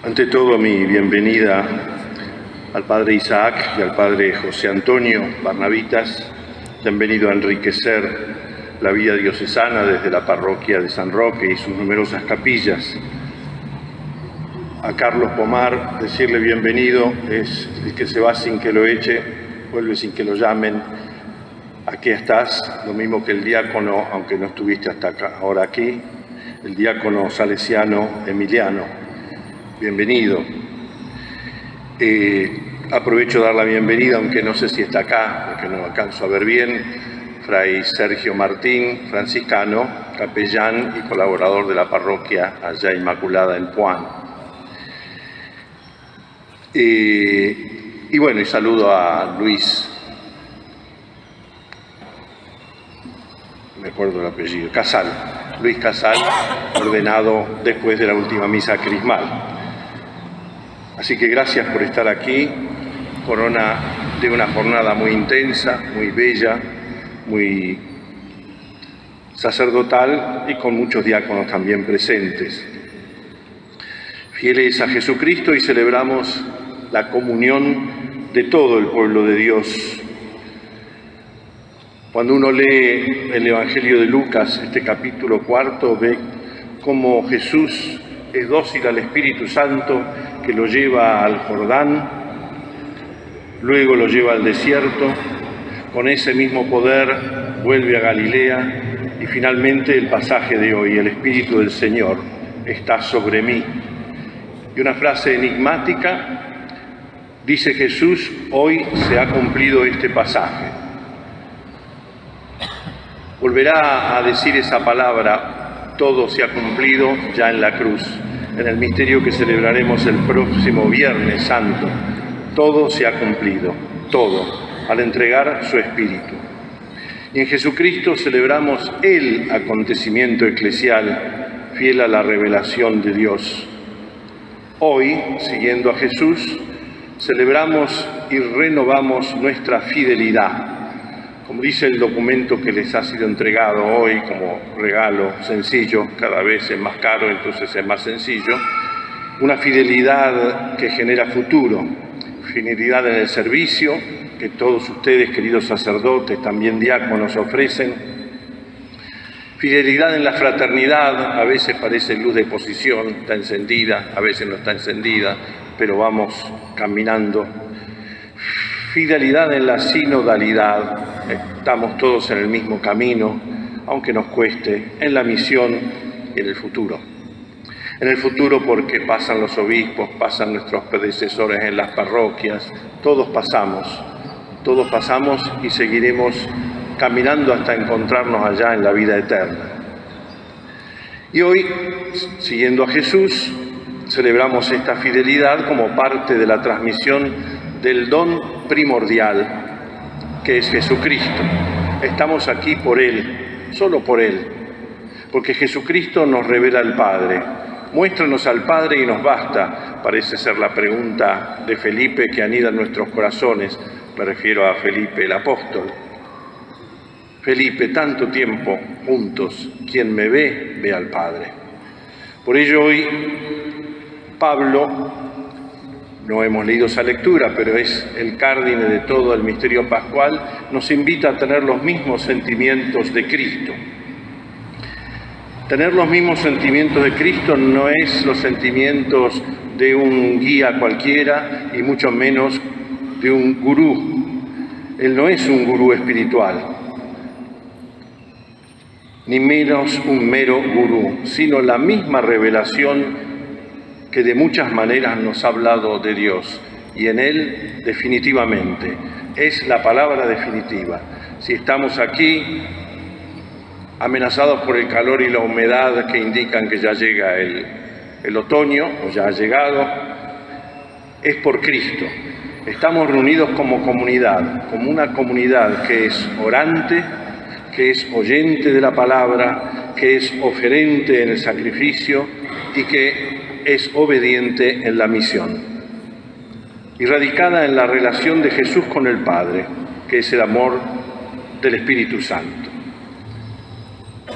Ante todo, mi bienvenida al Padre Isaac y al Padre José Antonio Barnavitas, que han venido a enriquecer la vida diocesana desde la parroquia de San Roque y sus numerosas capillas. A Carlos Pomar, decirle bienvenido es el que se va sin que lo eche, vuelve sin que lo llamen. Aquí estás, lo mismo que el diácono, aunque no estuviste hasta acá, ahora aquí, el diácono salesiano Emiliano. Bienvenido. Aprovecho de dar la bienvenida, aunque no sé si está acá, porque no lo alcanzo a ver bien, Fray Sergio Martín, franciscano, capellán y colaborador de la parroquia allá Inmaculada en Puan. Y bueno, y saludo a Luis, me acuerdo el apellido, Casal, Luis Casal, ordenado después de la última misa crismal. Así que gracias por estar aquí, de una jornada muy intensa, muy bella, muy sacerdotal y con muchos diáconos también presentes. Fieles a Jesucristo, y celebramos la comunión de todo el pueblo de Dios. Cuando uno lee el Evangelio de Lucas, este capítulo 4, ve cómo Jesús es dócil al Espíritu Santo, que lo lleva al Jordán, luego lo lleva al desierto, con ese mismo poder vuelve a Galilea y finalmente el pasaje de hoy: el Espíritu del Señor está sobre mí. Y una frase enigmática, dice Jesús: hoy se ha cumplido este pasaje. Volverá a decir esa palabra, todo se ha cumplido, ya en la cruz, en el misterio que celebraremos el próximo Viernes Santo. Todo se ha cumplido, todo, al entregar su Espíritu. Y en Jesucristo celebramos el acontecimiento eclesial, fiel a la revelación de Dios. Hoy, siguiendo a Jesús, celebramos y renovamos nuestra fidelidad. Como dice el documento que les ha sido entregado hoy como regalo sencillo, cada vez es más caro, entonces es más sencillo, una fidelidad que genera futuro, fidelidad en el servicio, que todos ustedes, queridos sacerdotes, también diáconos, ofrecen, fidelidad en la fraternidad, a veces parece luz de posición, está encendida, a veces no está encendida, pero vamos caminando. Fidelidad en la sinodalidad, estamos todos en el mismo camino, aunque nos cueste, en la misión y en el futuro. En el futuro porque pasan los obispos, pasan nuestros predecesores en las parroquias, todos pasamos y seguiremos caminando hasta encontrarnos allá en la vida eterna. Y hoy, siguiendo a Jesús, celebramos esta fidelidad como parte de la transmisión del don primordial, que es Jesucristo. Estamos aquí por Él, solo por Él, porque Jesucristo nos revela al Padre. Muéstranos al Padre y nos basta, parece ser la pregunta de Felipe que anida en nuestros corazones. Me refiero a Felipe el apóstol. Felipe, tanto tiempo juntos, quien me ve, ve al Padre. Por ello hoy Pablo, no hemos leído esa lectura, pero es el cárdine de todo el misterio pascual, nos invita a tener los mismos sentimientos de Cristo. Tener los mismos sentimientos de Cristo no es los sentimientos de un guía cualquiera y mucho menos de un gurú. Él no es un gurú espiritual, ni menos un mero gurú, sino la misma revelación que de muchas maneras nos ha hablado de Dios, y en Él definitivamente es la palabra definitiva. Si estamos aquí amenazados por el calor y la humedad que indican que ya llega el otoño, o ya ha llegado, es por Cristo. Estamos reunidos como comunidad, como una comunidad que es orante, que es oyente de la palabra, que es oferente en el sacrificio y que es obediente en la misión, y radicada en la relación de Jesús con el Padre, que es el amor del Espíritu Santo.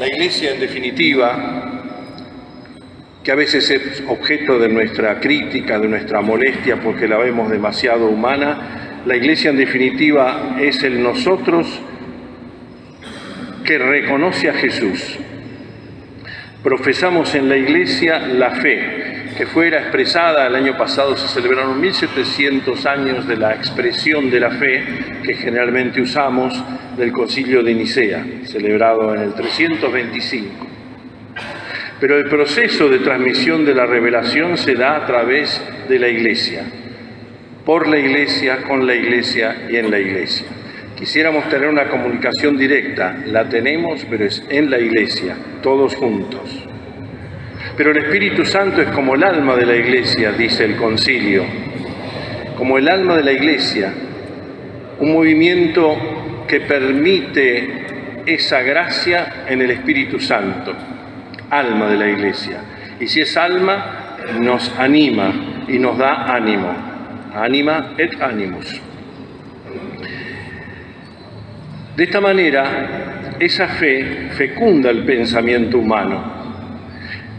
La Iglesia, en definitiva, que a veces es objeto de nuestra crítica, de nuestra molestia, porque la vemos demasiado humana. La Iglesia, en definitiva, es el nosotros que reconoce a Jesús. Profesamos en la Iglesia la fe, que fuera expresada, el año pasado se celebraron 1700 años de la expresión de la fe que generalmente usamos del Concilio de Nicea, celebrado en el 325. Pero el proceso de transmisión de la revelación se da a través de la Iglesia, por la Iglesia, con la Iglesia y en la Iglesia. Quisiéramos tener una comunicación directa, la tenemos, pero es en la Iglesia, todos juntos. Pero el Espíritu Santo es como el alma de la Iglesia, dice el Concilio, como el alma de la Iglesia, un movimiento que permite esa gracia en el Espíritu Santo, alma de la Iglesia. Y si es alma, nos anima y nos da ánimo. Anima et animus. De esta manera, esa fe fecunda el pensamiento humano.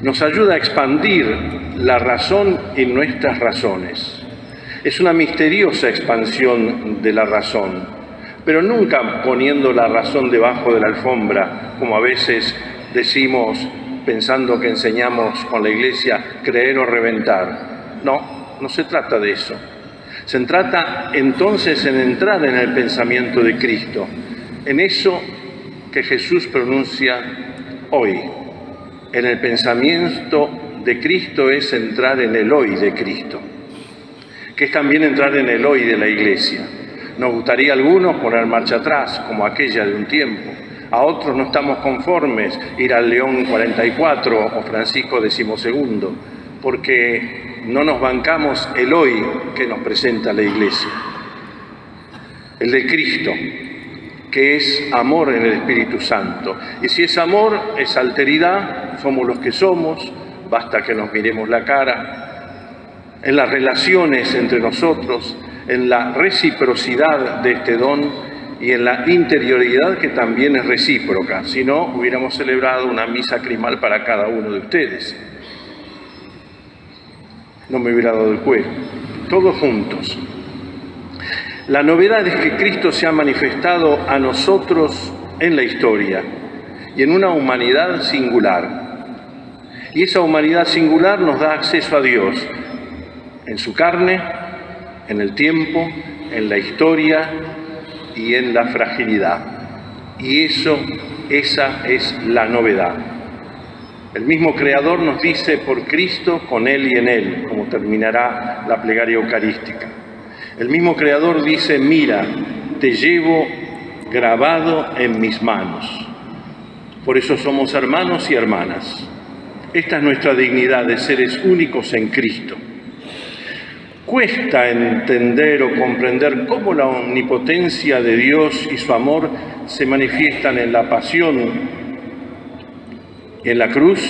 Nos ayuda a expandir la razón y nuestras razones. Es una misteriosa expansión de la razón, pero nunca poniendo la razón debajo de la alfombra, como a veces decimos pensando que enseñamos con la Iglesia creer o reventar. No, no se trata de eso. Se trata entonces en entrar en el pensamiento de Cristo, en eso que Jesús pronuncia hoy. En el pensamiento de Cristo es entrar en el hoy de Cristo, que es también entrar en el hoy de la Iglesia. Nos gustaría a algunos poner marcha atrás, como aquella de un tiempo. A otros no estamos conformes ir al León 44 o Francisco XII, porque no nos bancamos el hoy que nos presenta la Iglesia. El de Cristo, que es amor en el Espíritu Santo. Y si es amor, es alteridad, somos los que somos, basta que nos miremos la cara. En las relaciones entre nosotros, en la reciprocidad de este don y en la interioridad que también es recíproca. Si no, hubiéramos celebrado una misa crismal para cada uno de ustedes. No me hubiera dado el cuero. Todos juntos. La novedad es que Cristo se ha manifestado a nosotros en la historia y en una humanidad singular. Y esa humanidad singular nos da acceso a Dios en su carne, en el tiempo, en la historia y en la fragilidad. Y esa es la novedad. El mismo Creador nos dice por Cristo, con Él y en Él, como terminará la plegaria eucarística. El mismo Creador dice, mira, te llevo grabado en mis manos. Por eso somos hermanos y hermanas. Esta es nuestra dignidad de seres únicos en Cristo. Cuesta entender o comprender cómo la omnipotencia de Dios y su amor se manifiestan en la pasión, en la cruz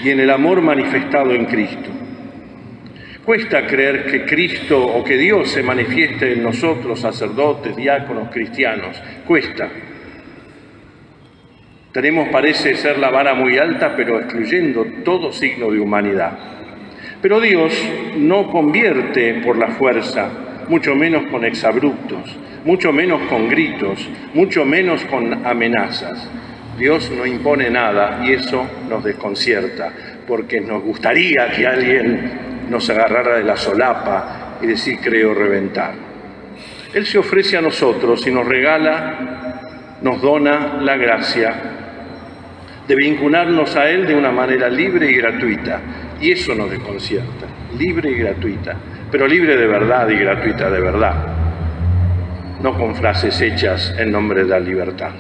y en el amor manifestado en Cristo. Cuesta creer que Cristo o que Dios se manifieste en nosotros, sacerdotes, diáconos, cristianos. Cuesta. Tenemos, parece ser, la vara muy alta, pero excluyendo todo signo de humanidad. Pero Dios no convierte por la fuerza, mucho menos con exabruptos, mucho menos con gritos, mucho menos con amenazas. Dios no impone nada y eso nos desconcierta, porque nos gustaría que alguien nos agarrara de la solapa y decir creo reventar. Él se ofrece a nosotros y nos regala, nos dona la gracia de vincularnos a Él de una manera libre y gratuita. Y eso nos desconcierta, libre y gratuita, pero libre de verdad y gratuita de verdad, no con frases hechas en nombre de la libertad.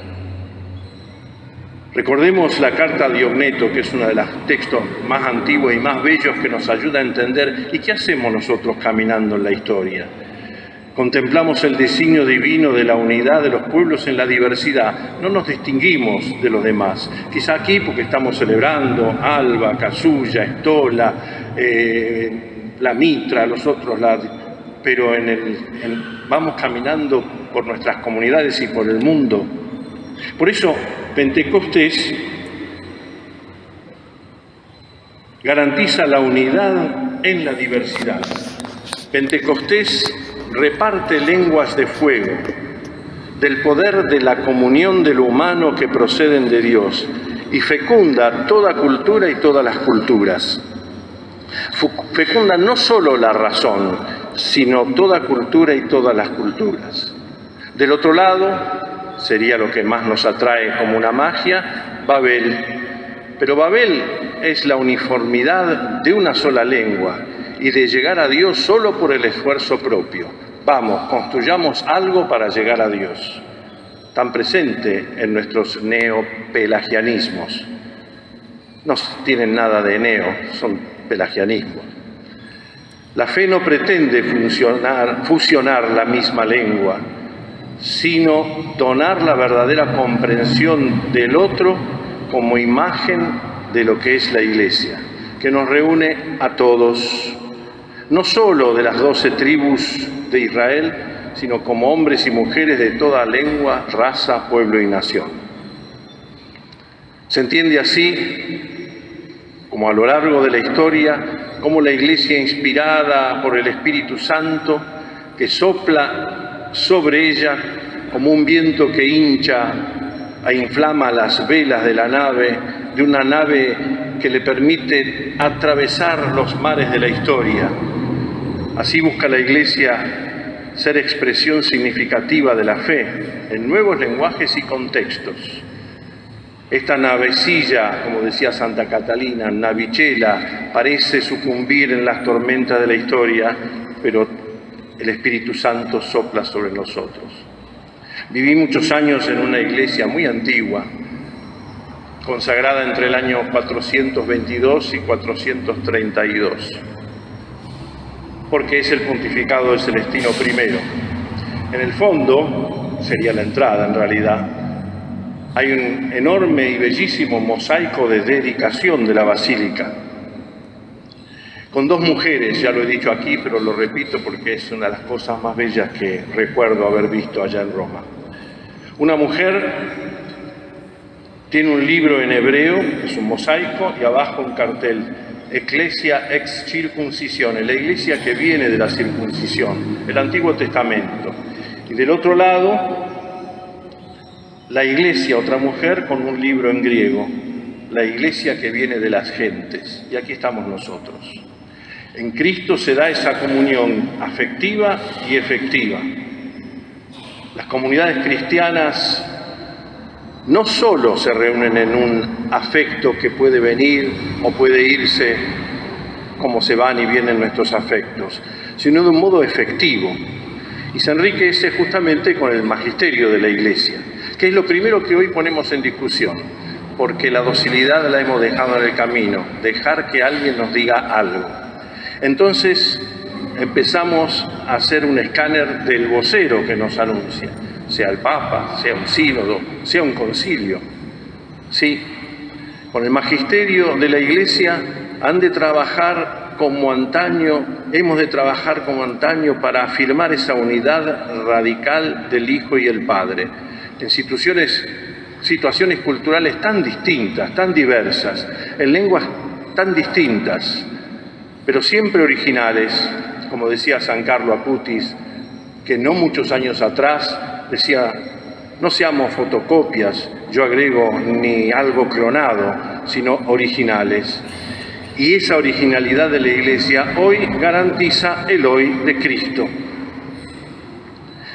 Recordemos la carta de Diogneto, que es uno de los textos más antiguos y más bellos que nos ayuda a entender. ¿Y qué hacemos nosotros caminando en la historia? Contemplamos el designio divino de la unidad de los pueblos en la diversidad. No nos distinguimos de los demás. Quizá aquí porque estamos celebrando Alba, Casulla, Estola, la Mitra, los otros, pero vamos caminando por nuestras comunidades y por el mundo. Por eso, Pentecostés, garantiza la unidad en la diversidad. Pentecostés reparte lenguas de fuego, del poder de la comunión de lo humano que proceden de Dios, y fecunda toda cultura y todas las culturas. Fecunda no solo la razón, sino toda cultura y todas las culturas. Del otro lado, sería lo que más nos atrae como una magia, Babel. Pero Babel es la uniformidad de una sola lengua y de llegar a Dios solo por el esfuerzo propio. Vamos, construyamos algo para llegar a Dios. Tan presente en nuestros neopelagianismos. No tienen nada de neo, son pelagianismos. La fe no pretende fusionar la misma lengua, sino donar la verdadera comprensión del otro como imagen de lo que es la Iglesia, que nos reúne a todos, no solo de las 12 tribus de Israel, sino como hombres y mujeres de toda lengua, raza, pueblo y nación. Se entiende así, como a lo largo de la historia, como la Iglesia inspirada por el Espíritu Santo, que sopla sobre ella como un viento que hincha e inflama las velas de la nave, de una nave que le permite atravesar los mares de la historia. Así busca la Iglesia ser expresión significativa de la fe en nuevos lenguajes y contextos. Esta navecilla, como decía Santa Catalina, navicella, parece sucumbir en las tormentas de la historia, pero el Espíritu Santo sopla sobre nosotros. Viví muchos años en una iglesia muy antigua, consagrada entre el año 422 y 432, porque es el pontificado de Celestino I. En el fondo, sería la entrada en realidad, hay un enorme y bellísimo mosaico de dedicación de la basílica, con 2 mujeres, ya lo he dicho aquí, pero lo repito porque es una de las cosas más bellas que recuerdo haber visto allá en Roma. Una mujer tiene un libro en hebreo, es un mosaico, y abajo un cartel, Ecclesia ex circuncisione, la iglesia que viene de la circuncisión, el Antiguo Testamento. Y del otro lado, la iglesia, otra mujer, con un libro en griego, la iglesia que viene de las gentes. Y aquí estamos nosotros. En Cristo se da esa comunión afectiva y efectiva. Las comunidades cristianas no solo se reúnen en un afecto que puede venir o puede irse, como se van y vienen nuestros afectos, sino de un modo efectivo. Y se enriquece justamente con el magisterio de la Iglesia, que es lo primero que hoy ponemos en discusión, porque la docilidad la hemos dejado en el camino, dejar que alguien nos diga algo. Entonces empezamos a hacer un escáner del vocero que nos anuncia, sea el Papa, sea un sínodo, sea un concilio. Sí, con el magisterio de la Iglesia han de trabajar como antaño, hemos de trabajar como antaño para afirmar esa unidad radical del Hijo y el Padre, en situaciones culturales tan distintas, tan diversas, en lenguas tan distintas, pero siempre originales, como decía San Carlo Acutis, que no muchos años atrás decía, no seamos fotocopias, yo agrego, ni algo clonado, sino originales. Y esa originalidad de la Iglesia hoy garantiza el hoy de Cristo.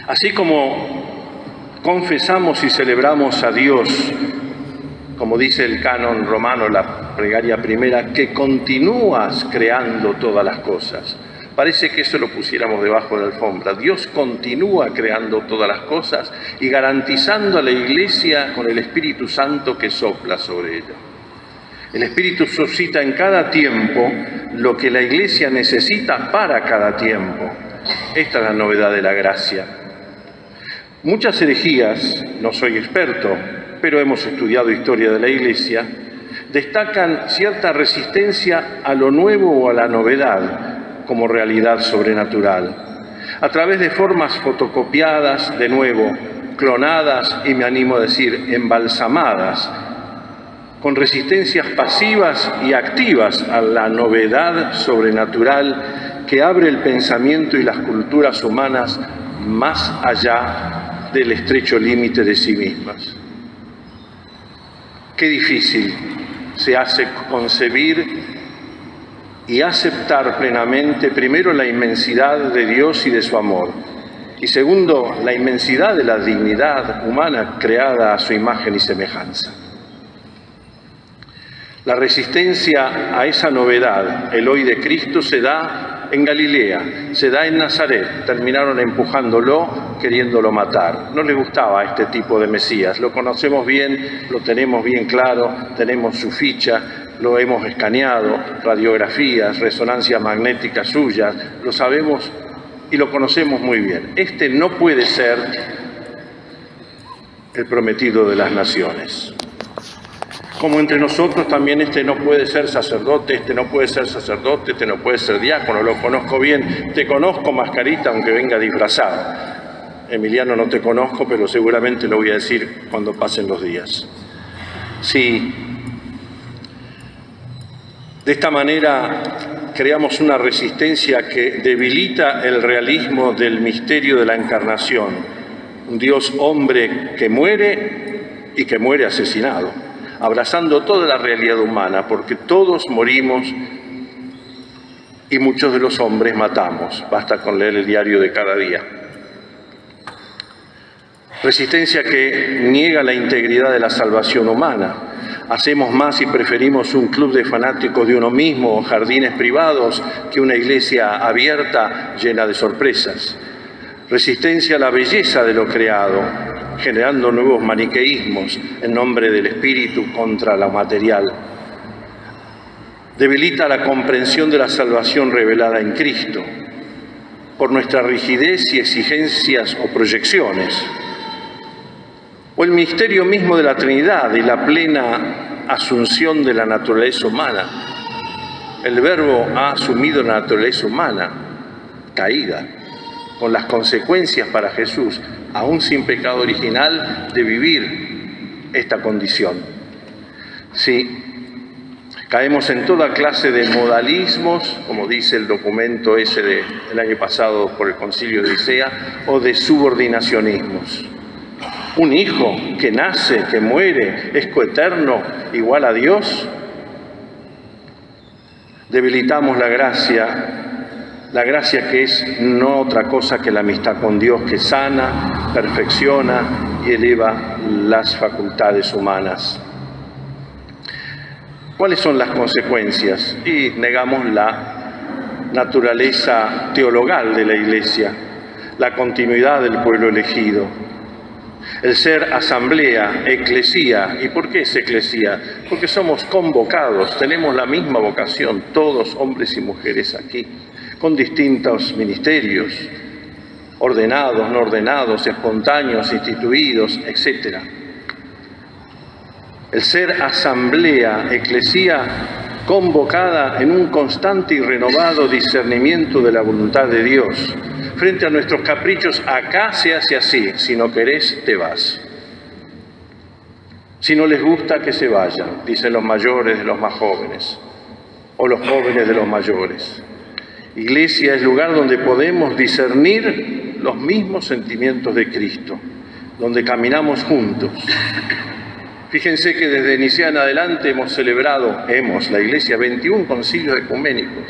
Así como confesamos y celebramos a Dios, como dice el canon romano, la plegaria primera, que continúas creando todas las cosas. Parece que eso lo pusiéramos debajo de la alfombra. Dios continúa creando todas las cosas y garantizando a la Iglesia con el Espíritu Santo que sopla sobre ella. El Espíritu suscita en cada tiempo lo que la Iglesia necesita para cada tiempo. Esta es la novedad de la gracia. Muchas herejías, no soy experto, pero hemos estudiado historia de la Iglesia, destacan cierta resistencia a lo nuevo o a la novedad como realidad sobrenatural, a través de formas fotocopiadas, de nuevo, clonadas y me animo a decir, embalsamadas, con resistencias pasivas y activas a la novedad sobrenatural que abre el pensamiento y las culturas humanas más allá del estrecho límite de sí mismas. Qué difícil se hace concebir y aceptar plenamente, primero, la inmensidad de Dios y de su amor, y segundo, la inmensidad de la dignidad humana creada a su imagen y semejanza. La resistencia a esa novedad, el hoy de Cristo, se da en Galilea, se da en Nazaret. Terminaron empujándolo, queriéndolo matar. No le gustaba este tipo de Mesías. Lo conocemos bien, lo tenemos bien claro, tenemos su ficha, lo hemos escaneado, radiografías, resonancias magnéticas suyas, lo sabemos y lo conocemos muy bien. Este no puede ser el prometido de las naciones. Como entre nosotros también este no puede ser sacerdote, este no puede ser sacerdote, este no puede ser diácono, lo conozco bien, te conozco, Mascarita, aunque venga disfrazado. Emiliano, no te conozco, pero seguramente lo voy a decir cuando pasen los días. Sí, de esta manera creamos una resistencia que debilita el realismo del misterio de la encarnación, un Dios hombre que muere y que muere asesinado, abrazando toda la realidad humana, porque todos morimos y muchos de los hombres matamos. Basta con leer el diario de cada día. Resistencia que niega la integridad de la salvación humana. Hacemos más y preferimos un club de fanáticos de uno mismo, jardines privados, que una iglesia abierta llena de sorpresas. Resistencia a la belleza de lo creado, generando nuevos maniqueísmos en nombre del espíritu contra lo material. Debilita la comprensión de la salvación revelada en Cristo por nuestra rigidez y exigencias o proyecciones, o el misterio mismo de la Trinidad y la plena asunción de la naturaleza humana. El Verbo ha asumido la naturaleza humana caída, con las consecuencias para Jesús, aún sin pecado original, de vivir esta condición. Sí, caemos en toda clase de modalismos, como dice el documento ese del año pasado por el Concilio de Nicea, o de subordinacionismos. Un hijo que nace, que muere, es coeterno, igual a Dios. Debilitamos la gracia que es no otra cosa que la amistad con Dios, que sana, perfecciona y eleva las facultades humanas. ¿Cuáles son las consecuencias? Y negamos la naturaleza teologal de la Iglesia, la continuidad del pueblo elegido, el ser asamblea, eclesía. ¿Y por qué es eclesía? Porque somos convocados, tenemos la misma vocación, todos hombres y mujeres aquí, con distintos ministerios, ordenados, no ordenados, espontáneos, instituidos, etc. El ser asamblea, eclesía, convocada en un constante y renovado discernimiento de la voluntad de Dios. Frente a nuestros caprichos, acá se hace así, si no querés, te vas. Si no les gusta, que se vayan, dicen los mayores de los más jóvenes, o los jóvenes de los mayores. Iglesia es lugar donde podemos discernir los mismos sentimientos de Cristo, donde caminamos juntos. Fíjense que desde Nicea en adelante hemos celebrado, la Iglesia, 21 concilios ecuménicos.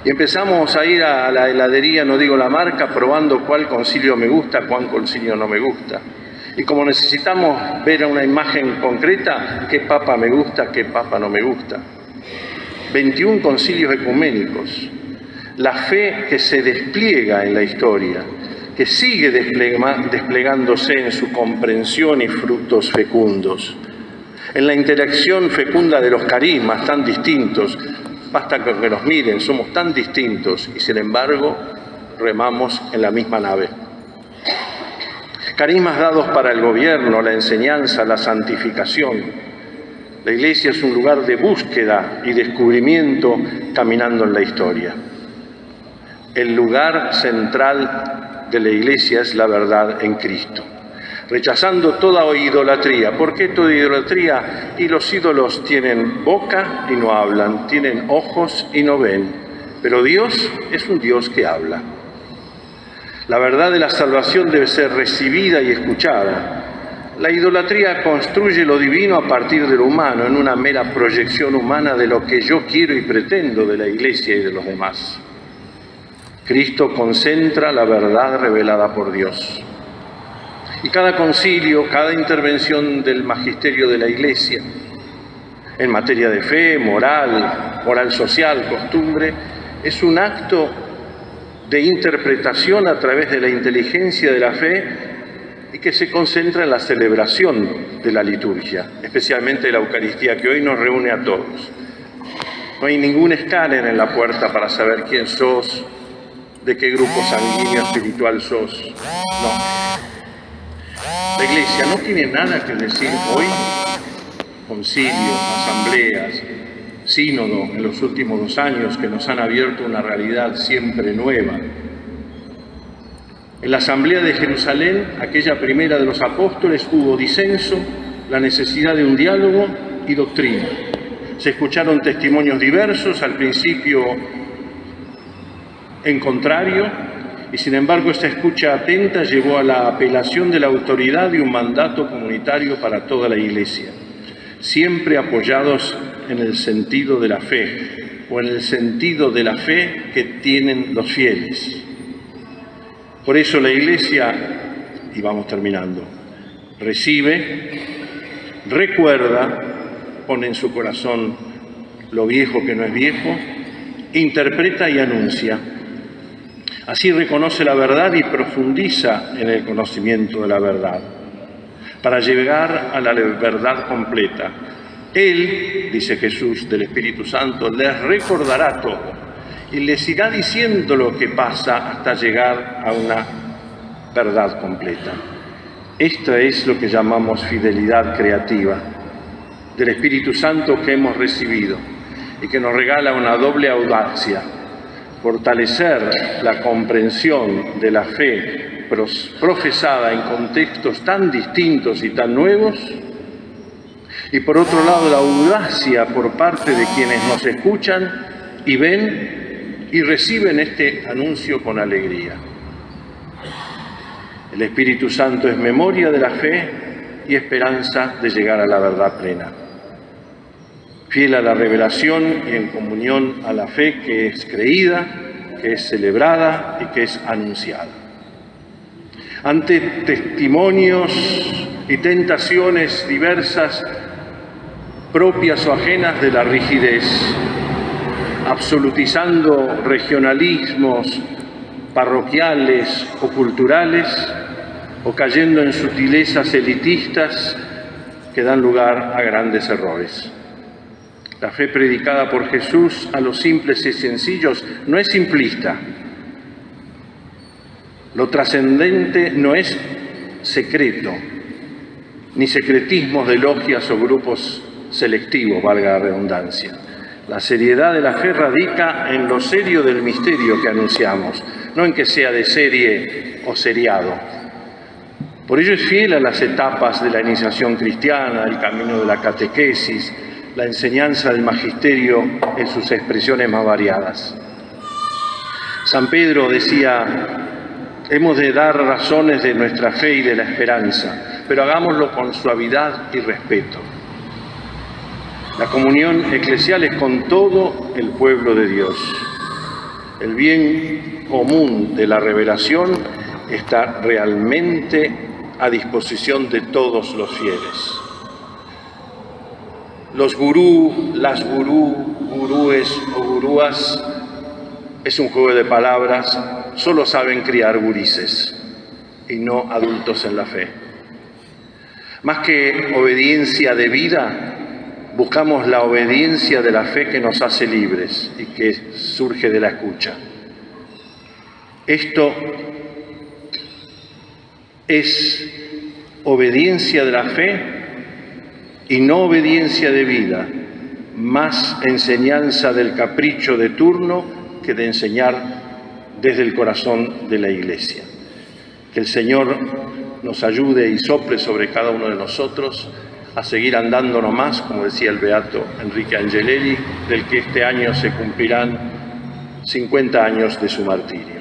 Y empezamos a ir a la heladería, no digo la marca, probando cuál concilio me gusta, cuál concilio no me gusta. Y como necesitamos ver una imagen concreta, qué papa me gusta, qué papa no me gusta. 21 concilios ecuménicos. La fe que se despliega en la historia, que sigue desplegándose en su comprensión y frutos fecundos. En la interacción fecunda de los carismas tan distintos. Basta con que nos miren, somos tan distintos y sin embargo remamos en la misma nave. Carismas dados para el gobierno, la enseñanza, la santificación. La Iglesia es un lugar de búsqueda y descubrimiento caminando en la historia. El lugar central de la Iglesia es la verdad en Cristo. rechazando toda idolatría. ¿Por qué toda idolatría? Y los ídolos tienen boca y no hablan, tienen ojos y no ven, pero Dios es un Dios que habla. La verdad de la salvación debe ser recibida y escuchada. La idolatría construye lo divino a partir de lo humano, en una mera proyección humana de lo que yo quiero y pretendo de la Iglesia y de los demás. Cristo concentra la verdad revelada por Dios. Y cada concilio, cada intervención del magisterio de la Iglesia, en materia de fe, moral social, costumbre, es un acto de interpretación a través de la inteligencia de la fe y que se concentra en la celebración de la liturgia, especialmente la Eucaristía, que hoy nos reúne a todos. No hay ningún escáner en la puerta para saber quién sos, de qué grupo sanguíneo espiritual sos. No. La Iglesia no tiene nada que decir hoy, concilios, asambleas, sínodo en los últimos 2 años que nos han abierto una realidad siempre nueva. En la Asamblea de Jerusalén, aquella primera de los apóstoles, hubo disenso, la necesidad de un diálogo y doctrina. Se escucharon testimonios diversos, al principio en contrario, y sin embargo esta escucha atenta llevó a la apelación de la autoridad y un mandato comunitario para toda la Iglesia, siempre apoyados en el sentido de la fe, o en el sentido de la fe que tienen los fieles. Por eso la Iglesia, y vamos terminando, recibe, recuerda, pone en su corazón lo viejo que no es viejo, interpreta y anuncia. Así reconoce la verdad y profundiza en el conocimiento de la verdad, para llegar a la verdad completa. Él, dice Jesús del Espíritu Santo, les recordará todo y les irá diciendo lo que pasa hasta llegar a una verdad completa. Esto es lo que llamamos fidelidad creativa del Espíritu Santo que hemos recibido y que nos regala una doble audacia: fortalecer la comprensión de la fe profesada en contextos tan distintos y tan nuevos, y por otro lado la audacia por parte de quienes nos escuchan y ven y reciben este anuncio con alegría. El Espíritu Santo es memoria de la fe y esperanza de llegar a la verdad plena. Fiel a la revelación y en comunión a la fe que es creída, que es celebrada y que es anunciada. Ante testimonios y tentaciones diversas, propias o ajenas de la rigidez, absolutizando regionalismos parroquiales o culturales, o cayendo en sutilezas elitistas que dan lugar a grandes errores. La fe predicada por Jesús a los simples y sencillos no es simplista. Lo trascendente no es secreto, ni secretismos de logias o grupos selectivos, valga la redundancia. La seriedad de la fe radica en lo serio del misterio que anunciamos, no en que sea de serie o seriado. Por ello es fiel a las etapas de la iniciación cristiana, el camino de la catequesis, la enseñanza del magisterio en sus expresiones más variadas. San Pedro decía: hemos de dar razones de nuestra fe y de la esperanza, pero hagámoslo con suavidad y respeto. La comunión eclesial es con todo el pueblo de Dios. El bien común de la revelación está realmente a disposición de todos los fieles. Los gurú, las gurúes o gurúas, es un juego de palabras, solo saben criar gurises y no adultos en la fe. Más que obediencia de vida, buscamos la obediencia de la fe que nos hace libres y que surge de la escucha. Esto es obediencia de la fe y no obediencia de vida, más enseñanza del capricho de turno que de enseñar desde el corazón de la Iglesia. Que el Señor nos ayude y sople sobre cada uno de nosotros a seguir andando nomás, como decía el beato Enrique Angelelli, del que este año se cumplirán 50 años de su martirio.